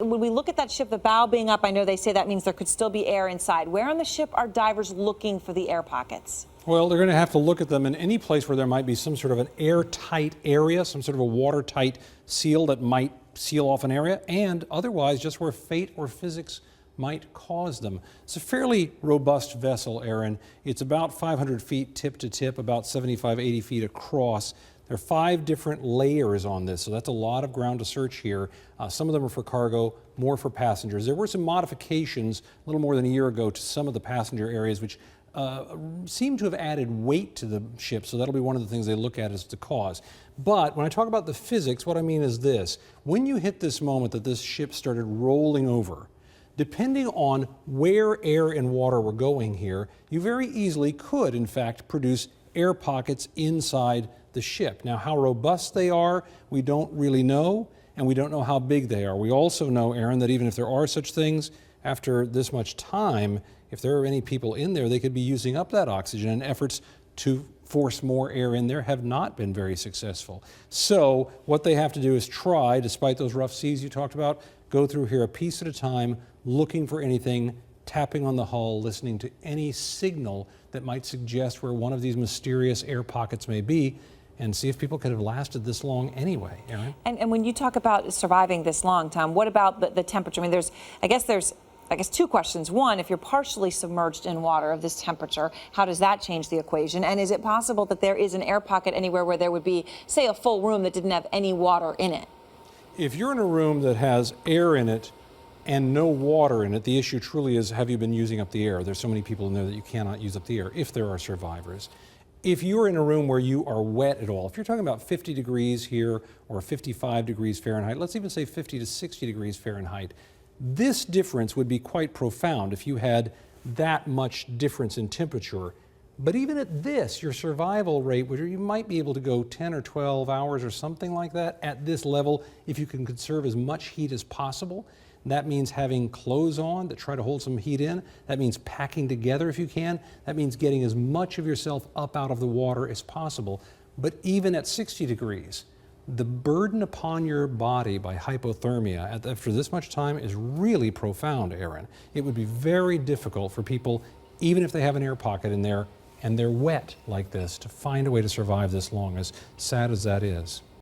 when we look at that ship, the bow being up, I know they say that means there could still be air inside. Where on the ship are divers looking for the air pockets? Well, they're going to have to look at them in any place where there might be some sort of an airtight area, some sort of a watertight seal that might seal off an area, and otherwise just where fate or physics might cause them. It's a fairly robust vessel, Aaron. It's about 500 feet tip to tip, about 75, 80 feet across. There are 5 different layers on this, so that's a lot of ground to search here. Some of them are for cargo, more for passengers. There were some modifications a little more than a year ago to some of the passenger areas, which seem to have added weight to the ship, so that'll be one of the things they look at as the cause. But when I talk about the physics, what I mean is this. When you hit this moment that this ship started rolling over, depending on where air and water were going here, you very easily could, in fact, produce air pockets inside the ship. Now, how robust they are, we don't really know, and we don't know how big they are. We also know, Aaron, that even if there are such things, after this much time, if there are any people in there, they could be using up that oxygen, and efforts to force more air in there have not been very successful. So what they have to do is try, despite those rough seas you talked about, go through here a piece at a time, looking for anything, tapping on the hull, listening to any signal that might suggest where one of these mysterious air pockets may be, and see if people could have lasted this long anyway, Aaron. And when you talk about surviving this long, Tom, what about the temperature? I mean, I guess 2 questions. One, if you're partially submerged in water of this temperature, how does that change the equation? And is it possible that there is an air pocket anywhere where there would be, say, a full room that didn't have any water in it? If you're in a room that has air in it and no water in it, the issue truly is, have you been using up the air? There's so many people in there that you cannot use up the air, if there are survivors. If you're in a room where you are wet at all, if you're talking about 50 degrees here or 55 degrees Fahrenheit, let's even say 50 to 60 degrees Fahrenheit, this difference would be quite profound if you had that much difference in temperature. But even at this, your survival rate, where you might be able to go 10 or 12 hours or something like that at this level, if you can conserve as much heat as possible. That means having clothes on that try to hold some heat in. That means packing together if you can. That means getting as much of yourself up out of the water as possible. But even at 60 degrees, the burden upon your body by hypothermia after this much time is really profound, Aaron. It would be very difficult for people, even if they have an air pocket in there and they're wet like this, to find a way to survive this long, as sad as that is.